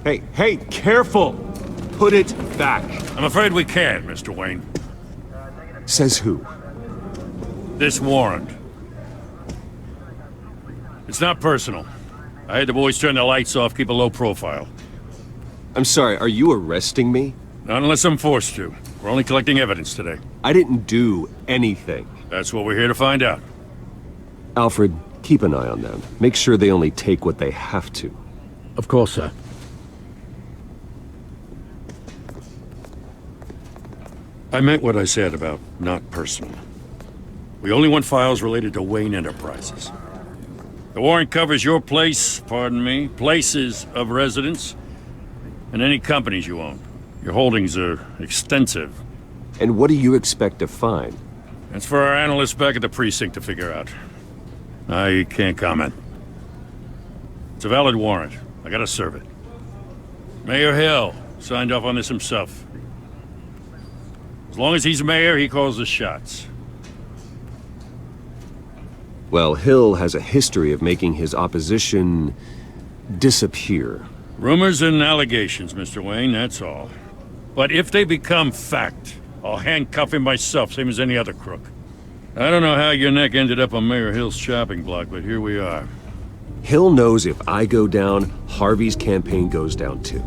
Hey, careful! Put it back. I'm afraid we can't, Mr. Wayne. Says who? This warrant. It's not personal. I had the boys turn the lights off, keep a low profile. I'm sorry, are you arresting me? Not unless I'm forced to. We're only collecting evidence today. I didn't do anything. That's what we're here to find out. Alfred, keep an eye on them. Make sure they only take what they have to. Of course, sir. I meant what I said about not personal. We only want files related to Wayne Enterprises. The warrant covers your places of residence, and any companies you own. Your holdings are extensive. And what do you expect to find? That's for our analysts back at the precinct to figure out. I can't comment. It's a valid warrant. I gotta serve it. Mayor Hill signed off on this himself. As long as he's mayor, he calls the shots. Well, Hill has a history of making his opposition disappear. Rumors and allegations, Mr. Wayne, that's all. But if they become fact, I'll handcuff him myself, same as any other crook. I don't know how your neck ended up on Mayor Hill's chopping block, but here we are. Hill knows if I go down, Harvey's campaign goes down too.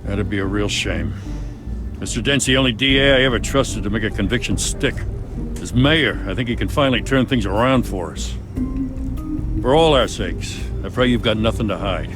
That'd be a real shame. Mr. Dent's the only DA I ever trusted to make a conviction stick. As mayor, I think he can finally turn things around for us. For all our sakes, I pray you've got nothing to hide.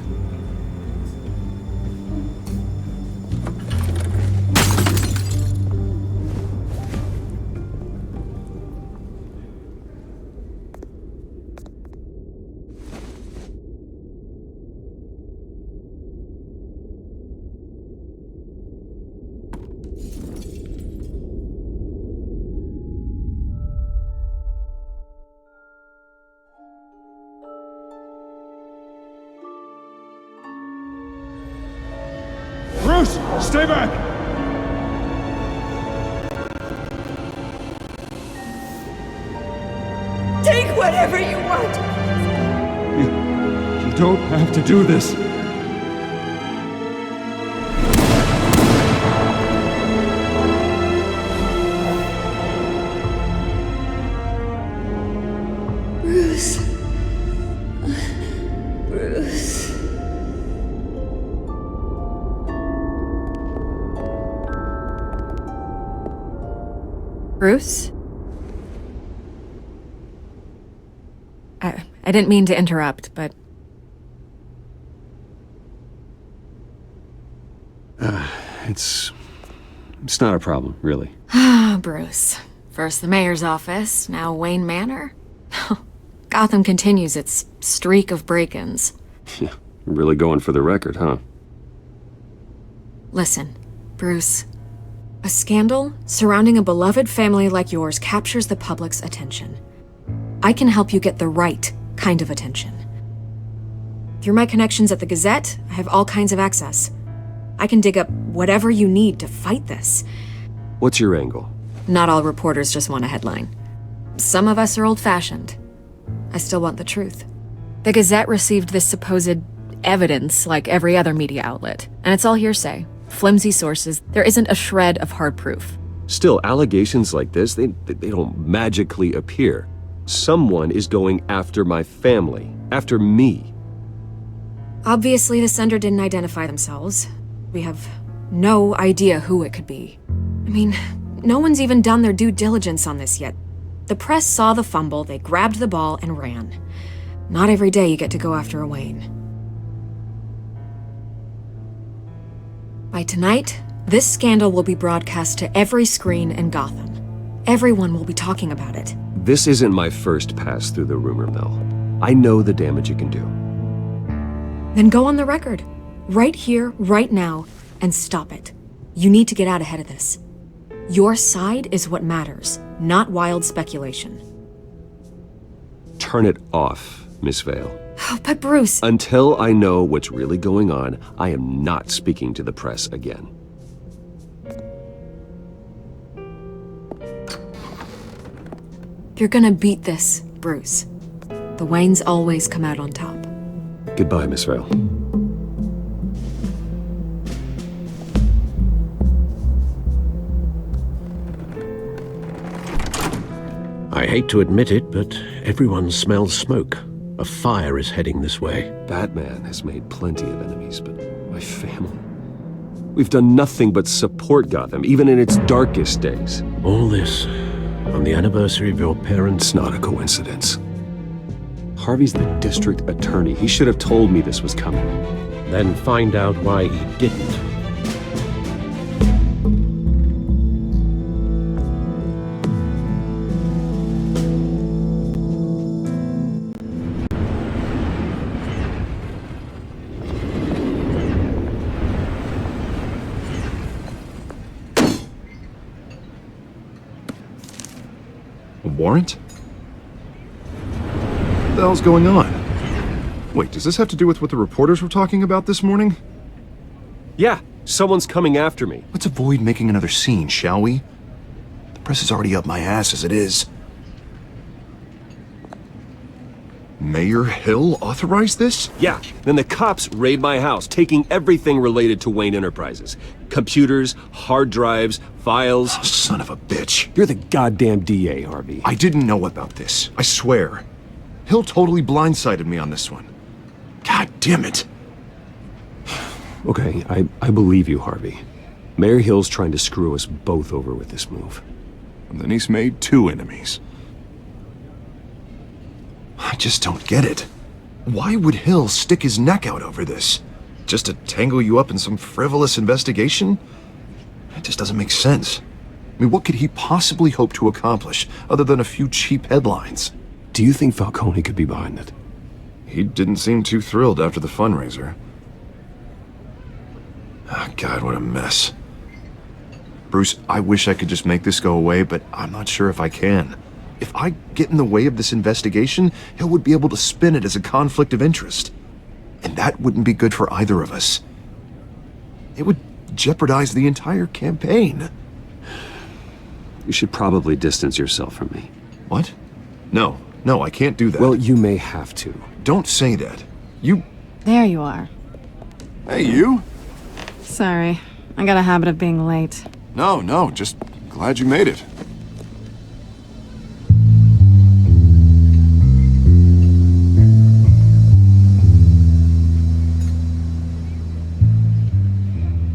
Bruce, stay back! Take whatever you want! You don't have to do this. Bruce. Bruce. Bruce? I didn't mean to interrupt, but... It's not a problem, really. Ah, Bruce. First the mayor's office, now Wayne Manor. Gotham continues its streak of break-ins. Yeah, really going for the record, huh? Listen, Bruce. A scandal surrounding a beloved family like yours captures the public's attention. I can help you get the right kind of attention. Through my connections at the Gazette, I have all kinds of access. I can dig up whatever you need to fight this. What's your angle? Not all reporters just want a headline. Some of us are old-fashioned. I still want the truth. The Gazette received this supposed evidence like every other media outlet, and it's all hearsay. Flimsy sources. There isn't a shred of hard proof. Still, allegations like this, they don't magically appear. Someone is going after my family, after me. Obviously, the sender didn't identify themselves. We have no idea who it could be. I mean, no one's even done their due diligence on this yet. The press saw the fumble, they grabbed the ball and ran. Not every day you get to go after a Wayne. By tonight, this scandal will be broadcast to every screen in Gotham. Everyone will be talking about it. This isn't my first pass through the rumor mill. I know the damage it can do. Then go on the record. Right here, right now, and stop it. You need to get out ahead of this. Your side is what matters, not wild speculation. Turn it off, Miss Vale. Oh, but Bruce... Until I know what's really going on, I am not speaking to the press again. You're gonna beat this, Bruce. The Waynes always come out on top. Goodbye, Miss Vale. I hate to admit it, but everyone smells smoke. A fire is heading this way. Batman has made plenty of enemies, but my family... We've done nothing but support Gotham, even in its darkest days. All this on the anniversary of your parents' It's not a coincidence. Harvey's the district attorney. He should have told me this was coming. Then find out why he didn't. A warrant? What the hell's going on? Wait, does this have to do with what the reporters were talking about this morning? Yeah, someone's coming after me. Let's avoid making another scene, shall we? The press is already up my ass as it is. Mayor Hill authorized this? Yeah, then the cops raid my house, taking everything related to Wayne Enterprises. Computers, hard drives, files. Oh, son of a bitch. You're the goddamn DA, Harvey. I didn't know about this. I swear. Hill totally blindsided me on this one. God damn it. Okay, I believe you, Harvey. Mayor Hill's trying to screw us both over with this move. And then he's made 2 enemies. I just don't get it. Why would Hill stick his neck out over this? Just to tangle you up in some frivolous investigation? It just doesn't make sense. I mean, what could he possibly hope to accomplish other than a few cheap headlines? Do you think Falcone could be behind it? He didn't seem too thrilled after the fundraiser. Oh, God, what a mess. Bruce, I wish I could just make this go away, but I'm not sure if I can. If I get in the way of this investigation, Hill would be able to spin it as a conflict of interest. And that wouldn't be good for either of us. It would jeopardize the entire campaign. You should probably distance yourself from me. What? No, I can't do that. Well, you may have to. Don't say that. You... There you are. Hey, you? Sorry, I got a habit of being late. No, just glad you made it.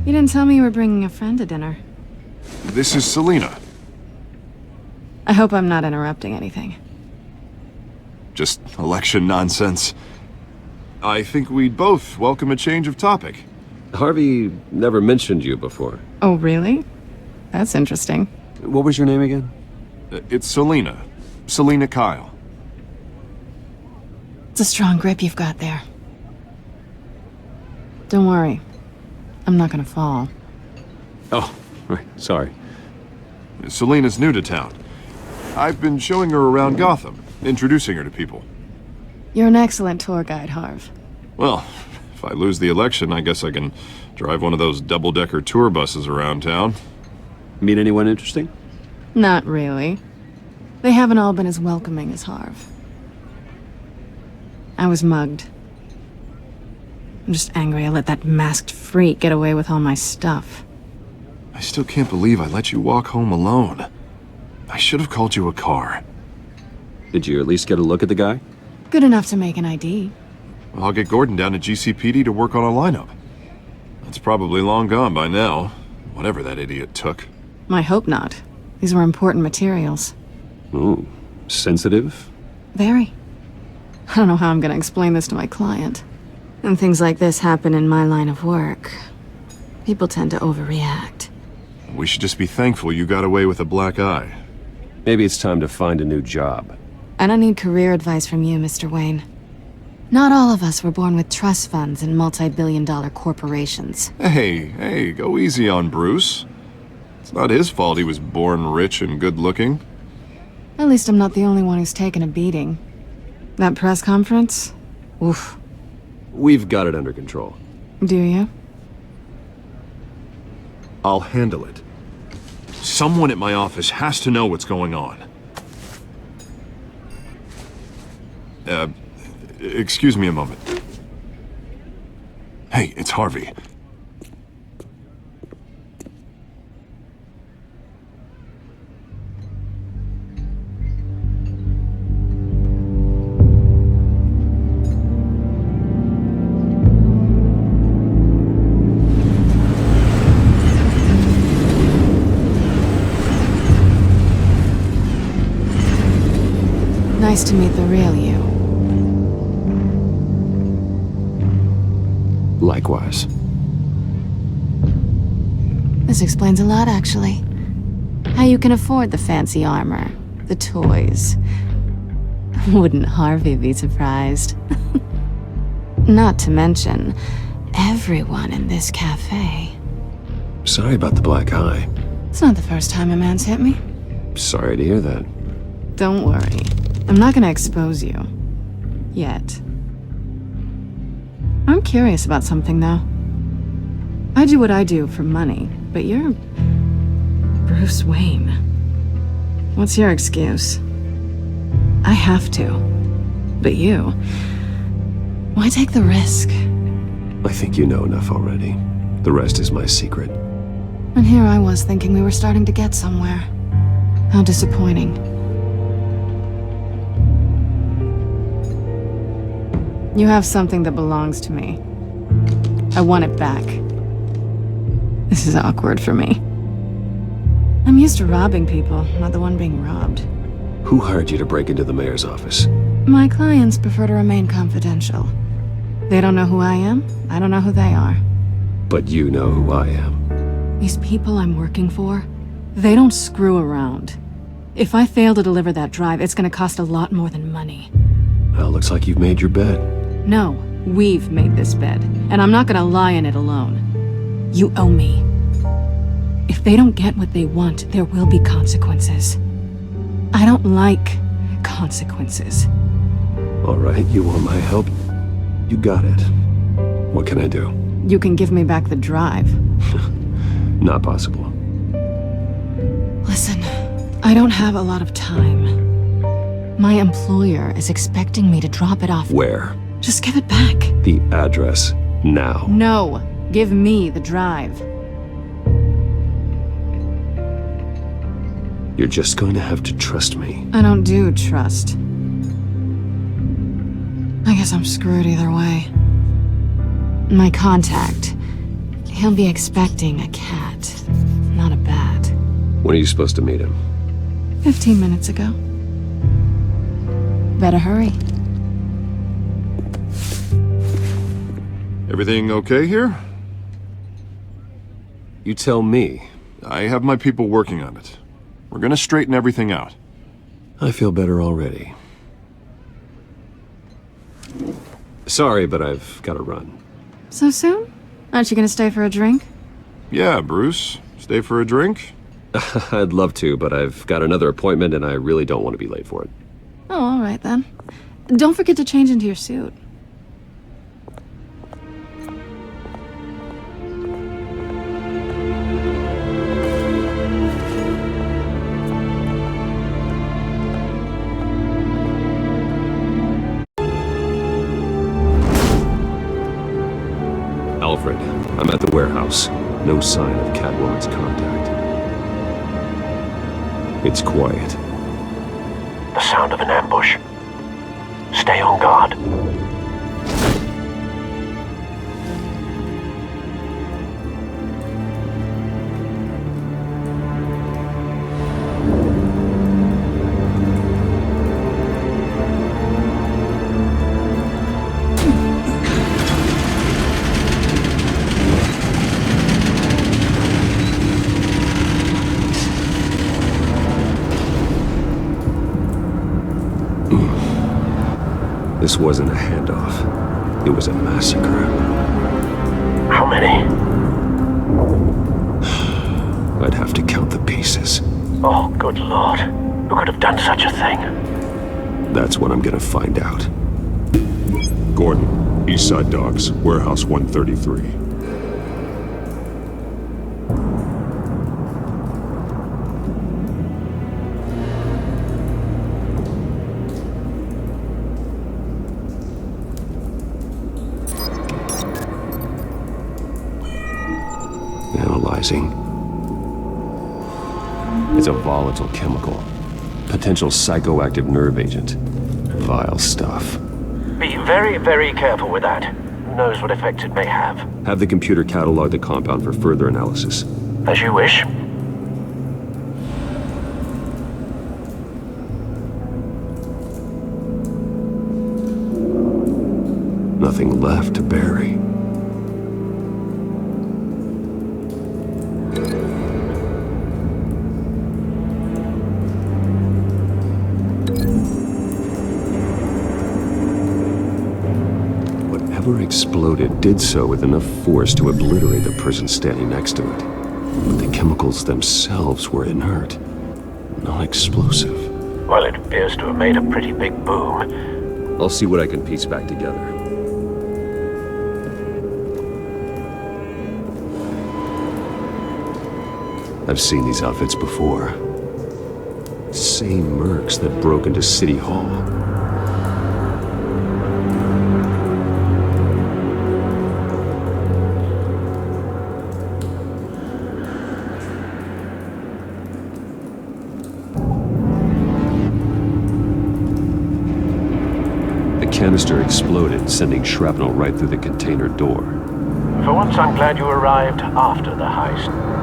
You didn't tell me you were bringing a friend to dinner. This is Selina. I hope I'm not interrupting anything. Just election nonsense. I think we'd both welcome a change of topic. Harvey never mentioned you before. Oh, really? That's interesting. What was your name again? It's Selina. Selina Kyle. It's a strong grip you've got there. Don't worry. I'm not gonna fall. Oh, right, sorry. Selina's new to town. I've been showing her around Gotham, introducing her to people. You're an excellent tour guide, Harv. Well, if I lose the election, I guess I can drive one of those double-decker tour buses around town. Meet anyone interesting? Not really. They haven't all been as welcoming as Harv. I was mugged. I'm just angry I let that masked freak get away with all my stuff. I still can't believe I let you walk home alone. I should have called you a car. Did you at least get a look at the guy? Good enough to make an ID. Well, I'll get Gordon down to GCPD to work on a lineup. That's probably long gone by now, whatever that idiot took. I hope not. These were important materials. Ooh, sensitive? Very. I don't know how I'm gonna explain this to my client. And things like this happen in my line of work. People tend to overreact. We should just be thankful you got away with a black eye. Maybe it's time to find a new job. I don't need career advice from you, Mr. Wayne. Not all of us were born with trust funds and multi-billion-dollar corporations. Hey, go easy on Bruce. It's not his fault he was born rich and good-looking. At least I'm not the only one who's taken a beating. That press conference? Oof. We've got it under control. Do you? I'll handle it. Someone at my office has to know what's going on. Excuse me a moment. Hey, it's Harvey. Nice to meet the real you. Likewise. This explains a lot, actually. How you can afford the fancy armor, the toys. Wouldn't Harvey be surprised? Not to mention, everyone in this cafe. Sorry about the black eye. It's not the first time a man's hit me. Sorry to hear that. Don't worry. I'm not gonna expose you. Yet. I'm curious about something, though. I do what I do for money, but you're... Bruce Wayne. What's your excuse? I have to. But you... Why take the risk? I think you know enough already. The rest is my secret. And here I was thinking we were starting to get somewhere. How disappointing. You have something that belongs to me. I want it back. This is awkward for me. I'm used to robbing people, not the one being robbed. Who hired you to break into the mayor's office? My clients prefer to remain confidential. They don't know who I am, I don't know who they are. But you know who I am. These people I'm working for, they don't screw around. If I fail to deliver that drive, it's gonna cost a lot more than money. Well, looks like you've made your bed. No, we've made this bed, and I'm not gonna lie in it alone. You owe me. If they don't get what they want, there will be consequences. I don't like consequences. All right, you want my help? You got it. What can I do? You can give me back the drive. Not possible. Listen, I don't have a lot of time. My employer is expecting me to drop it off. Where? Just give it back. The address, now. No, give me the drive. You're just going to have to trust me. I don't do trust. I guess I'm screwed either way. My contact, he'll be expecting a cat, not a bat. When are you supposed to meet him? 15 minutes ago. Better hurry. Everything okay here? You tell me. I have my people working on it. We're gonna straighten everything out. I feel better already. Sorry, but I've got to run. So soon? Aren't you gonna stay for a drink? Yeah, Bruce. Stay for a drink? I'd love to, but I've got another appointment and I really don't want to be late for it. Oh, all right then. Don't forget to change into your suit. Alfred, I'm at the warehouse. No sign of Catwoman's contact. It's quiet. The sound of an ambush. Stay on guard. This wasn't a handoff. It was a massacre. How many? I'd have to count the pieces. Oh, good lord. Who could have done such a thing? That's what I'm gonna find out. Gordon, Eastside Docks, Warehouse 133. Analyzing. It's a volatile chemical. Potential psychoactive nerve agent. Vile stuff. Be very, very careful with that. Who knows what effects it may have. Have the computer catalog the compound for further analysis. As you wish. nothing left to bury. Whatever exploded did so with enough force to obliterate the person standing next to it. But the chemicals themselves were inert, non-explosive. Well, it appears to have made a pretty big boom. I'll see what I can piece back together. I've seen these outfits before. Same mercs that broke into City Hall. The canister exploded, sending shrapnel right through the container door. For once, I'm glad you arrived after the heist.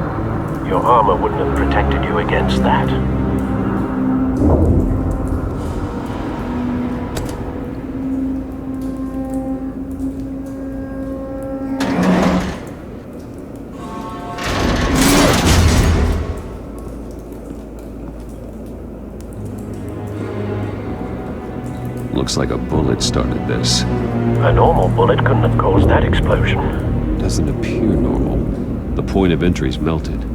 Your armor wouldn't have protected you against that. Looks like a bullet started this. A normal bullet couldn't have caused that explosion. Doesn't appear normal. The point of entry's melted.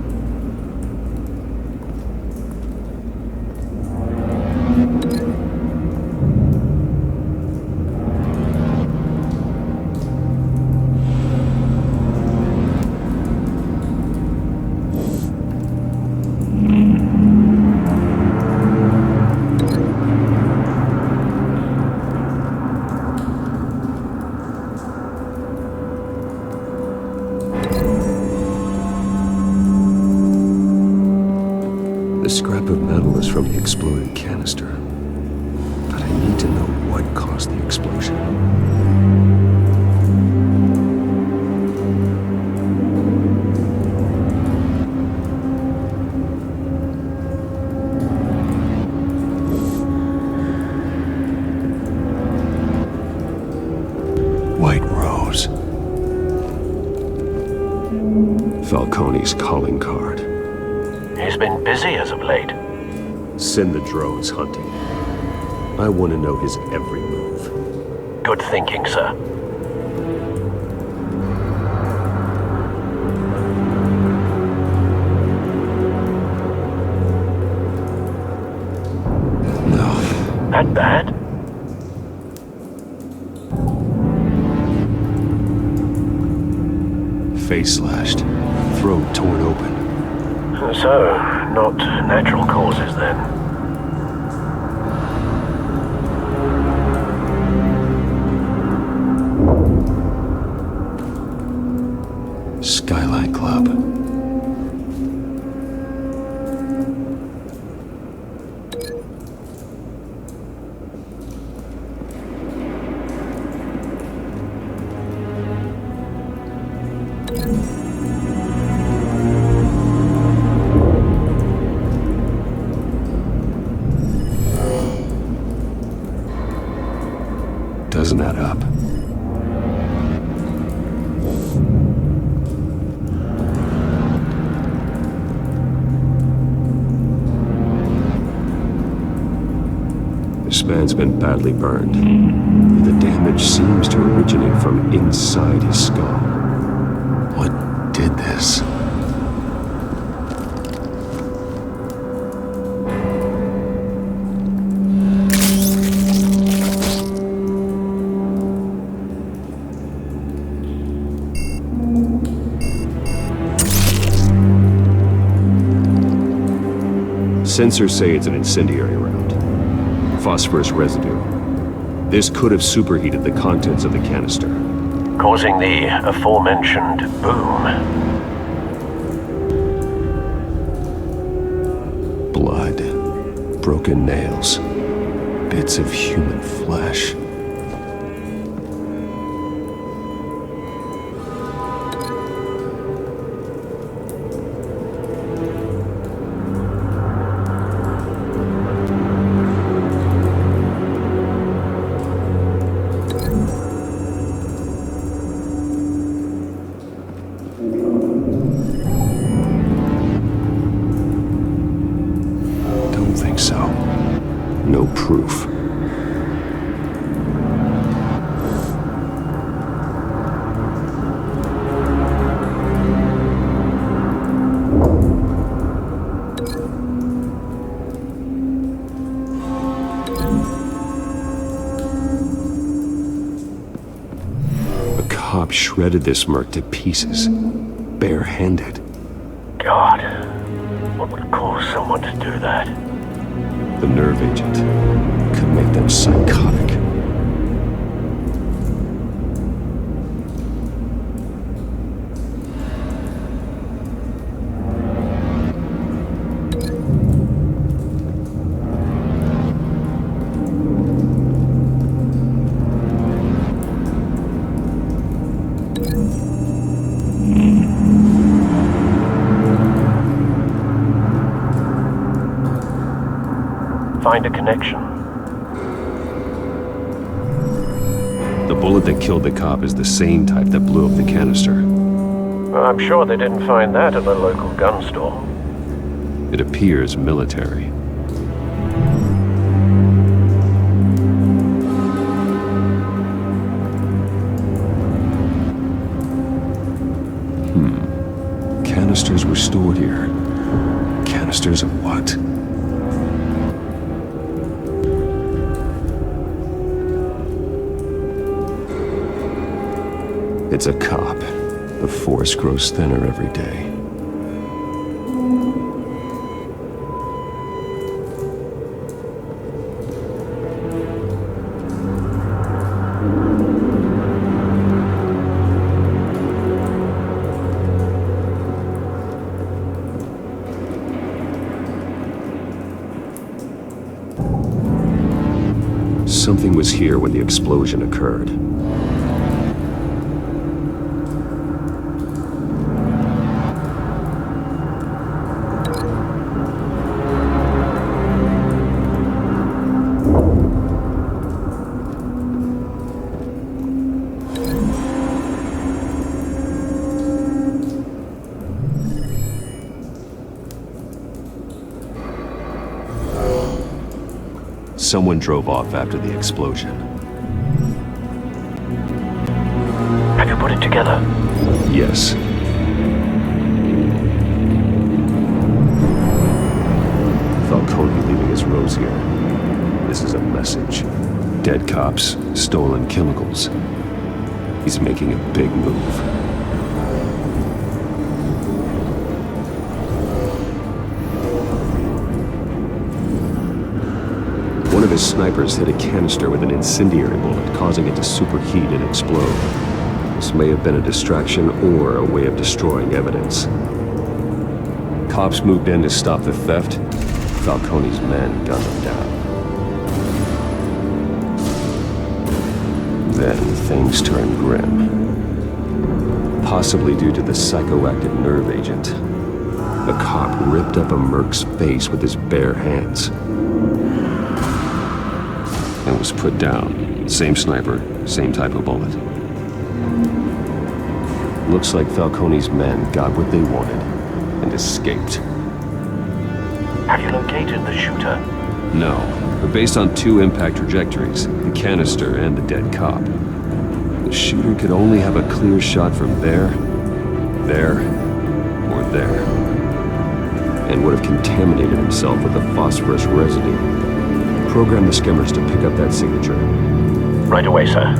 The scrap of metal is from the exploded canister. But I need to know what caused the explosion. White Rose. Falcone's calling card. He's been busy as of late. Send the drones hunting. I want to know his every move. Good thinking, sir. No. That bad? Face slashed. Throat torn open. So, not natural causes then. Skyline Club. Doesn't add up. This man's been badly burned. The damage seems to originate from inside his skull. What did this? Sensors say it's an incendiary round. Phosphorus residue. This could have superheated the contents of the canister. Causing the aforementioned boom. Blood. Broken nails. Bits of human flesh. cop shredded this merc to pieces, barehanded. God, what would cause someone to do that? The nerve agent could make them psychotic. Find a connection. The bullet that killed the cop is the same type that blew up the canister. I'm sure they didn't find that at the local gun store. It appears military. Canisters were stored here. Canisters of what? It's a cop. The force grows thinner every day. Something was here when the explosion occurred. Someone drove off after the explosion. Have you put it together? Yes. Falcone leaving his rose here. This is a message. Dead cops, stolen chemicals. He's making a big move. One of his snipers hit a canister with an incendiary bullet, causing it to superheat and explode. This may have been a distraction or a way of destroying evidence. Cops moved in to stop the theft. Falcone's men gunned them down. Then things turned grim. Possibly due to the psychoactive nerve agent. A cop ripped up a merc's face with his bare hands. And was put down. Same sniper, same type of bullet. Looks like Falcone's men got what they wanted and escaped. Have you located the shooter? No, but based on two impact trajectories, the canister and the dead cop, the shooter could only have a clear shot from there, or there, and would have contaminated himself with the phosphorus residue. Program the skimmers to pick up that signature. Right away, sir.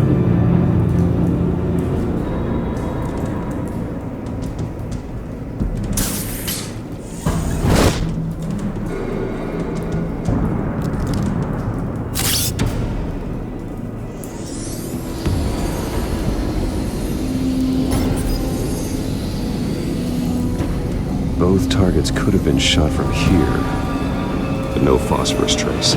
Both targets could have been shot from here, but no phosphorus trace.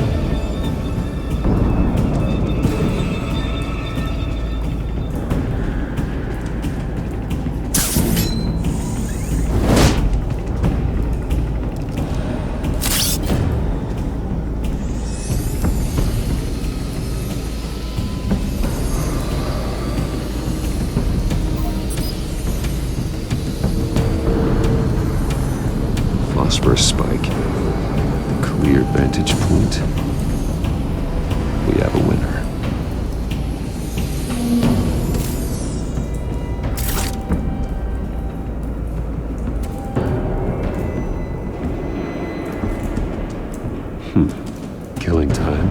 Phosphorus spike. Clear vantage point. We have a winner. Killing time.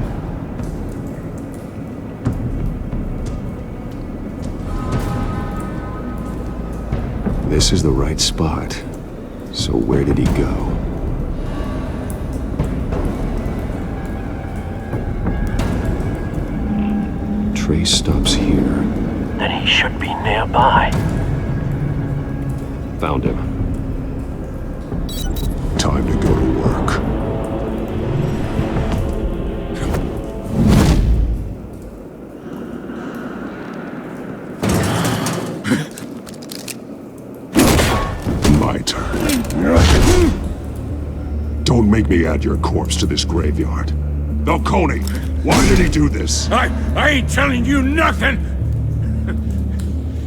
This is the right spot. So where did he go? Trace stops here. Then he should be nearby. Found him. Time to go to work. My turn. Don't make me add your corpse to this graveyard. Falcone, why did he do this? I ain't telling you nothing!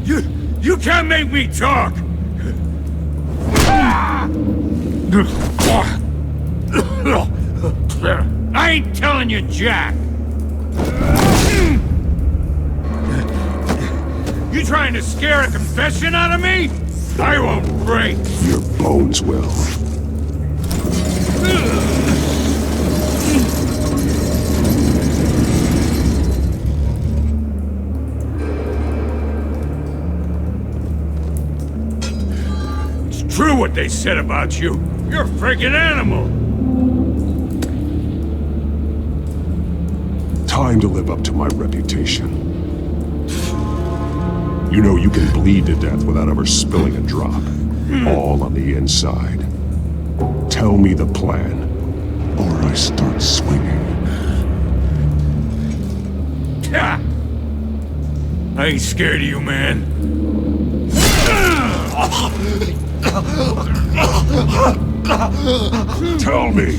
You can't make me talk! I ain't telling you jack! You trying to scare a confession out of me? I won't break! Your bones will. It's true what they said about you. You're a freaking animal! Time to live up to my reputation. You know you can bleed to death without ever spilling a drop. All on the inside. Tell me the plan, or I start swinging. I ain't scared of you, man. Tell me!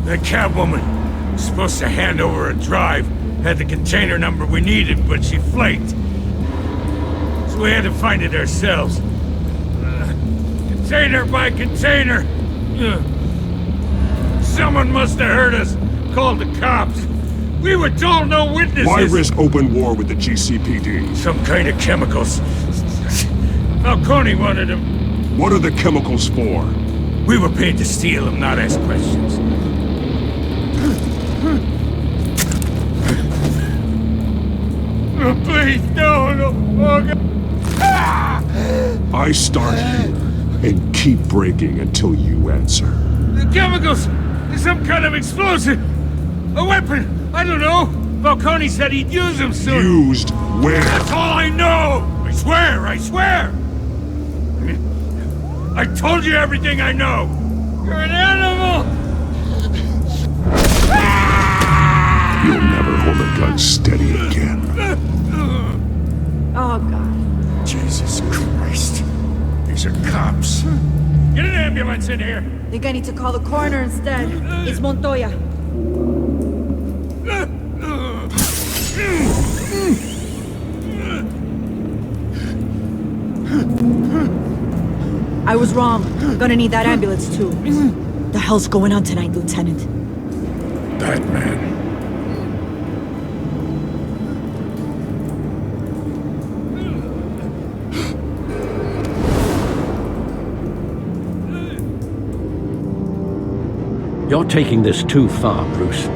That Catwoman was supposed to hand over a drive. Had the container number we needed, but she flaked. So we had to find it ourselves. Container by container. Someone must have heard us. Called the cops. We were told no witnesses. Why risk open war with the GCPD? Some kind of chemicals. Falcone wanted them. What are the chemicals for? We were paid to steal them, not ask questions. Oh, please, no. Oh, God. I start here and keep breaking until you answer. The chemicals! Some kind of explosive! A weapon! I don't know! Falcone said he'd use them soon! Used where? That's all I know! I swear! I told you everything I know! You're an animal! You'll never hold a gun steady again. Oh, God. Jesus Christ. These are cops. Get an ambulance in here! Think I need to call the coroner instead. It's Montoya. I was wrong. Gonna need that ambulance too. The hell's going on tonight, Lieutenant? Batman. You're taking this too far, Bruce.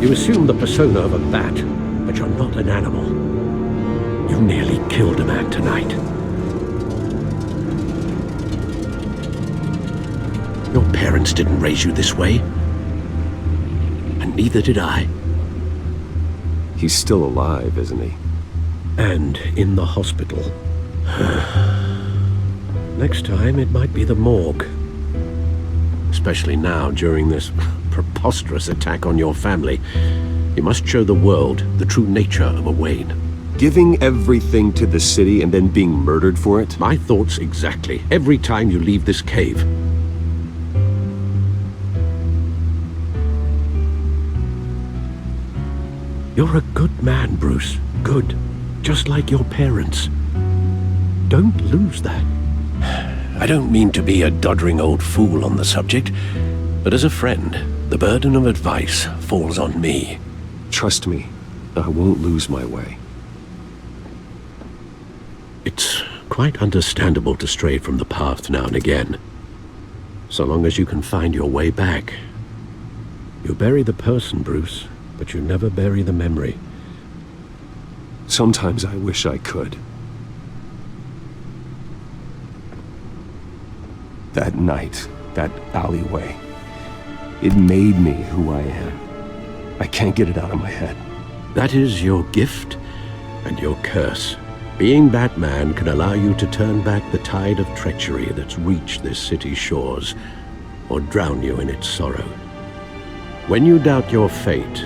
You assume the persona of a bat, but you're not an animal. You nearly killed a man tonight. Your parents didn't raise you this way. And neither did I. He's still alive, isn't he? And in the hospital. Next time, it might be the morgue. Especially now, during this preposterous attack on your family. You must show the world the true nature of a Wayne. Giving everything to the city and then being murdered for it? My thoughts exactly. Every time you leave this cave. You're a good man, Bruce. Good. Just like your parents. Don't lose that. I don't mean to be a doddering old fool on the subject, but as a friend, the burden of advice falls on me. Trust me, I won't lose my way. It's quite understandable to stray from the path now and again. So long as you can find your way back. You bury the person, Bruce, but you never bury the memory. Sometimes I wish I could. That night, that alleyway, it made me who I am. I can't get it out of my head. That is your gift and your curse. Being Batman can allow you to turn back the tide of treachery that's reached this city's shores, or drown you in its sorrow. When you doubt your fate,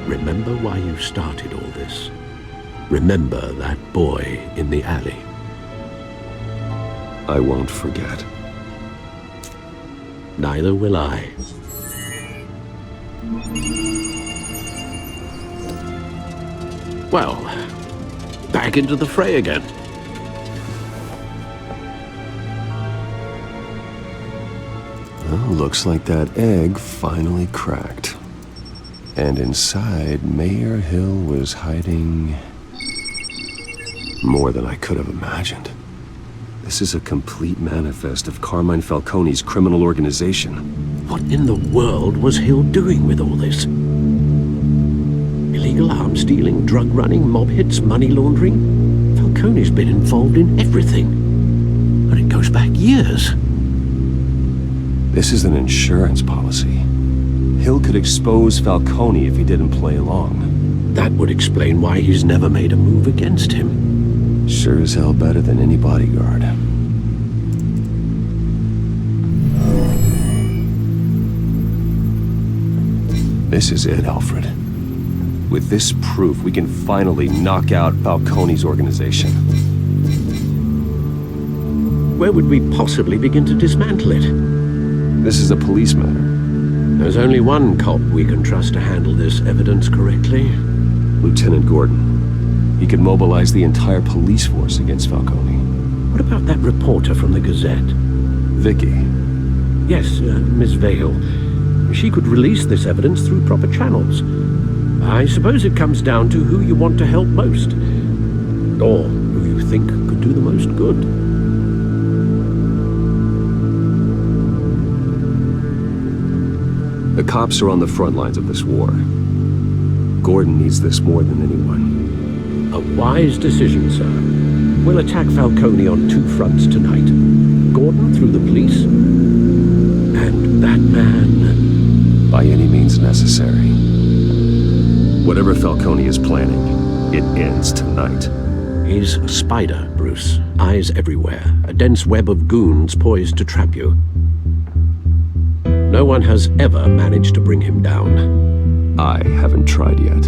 remember why you started all this. Remember that boy in the alley. I won't forget. Neither will I. Well, back into the fray again. Well, looks like that egg finally cracked. And inside, Mayor Hill was hiding more than I could have imagined. This is a complete manifest of Carmine Falcone's criminal organization. What in the world was Hill doing with all this? Illegal arms dealing, drug running, mob hits, money laundering? Falcone's been involved in everything. And it goes back years. This is an insurance policy. Hill could expose Falcone if he didn't play along. That would explain why he's never made a move against him. Sure as hell better than any bodyguard. This is it, Alfred. With this proof, we can finally knock out Falcone's organization. Where would we possibly begin to dismantle it? This is a police matter. There's only one cop we can trust to handle this evidence correctly. Lieutenant Gordon. He can mobilize the entire police force against Falcone. What about that reporter from the Gazette? Vicky. Yes, Miss Vale. She could release this evidence through proper channels. I suppose it comes down to who you want to help most. Or who you think could do the most good. The cops are on the front lines of this war. Gordon needs this more than anyone. A wise decision, sir. We'll attack Falcone on two fronts tonight. Gordon through the police, and Batman by any means necessary. Whatever Falcone is planning, it ends tonight. He's a spider, Bruce. Eyes everywhere. A dense web of goons poised to trap you. No one has ever managed to bring him down. I haven't tried yet.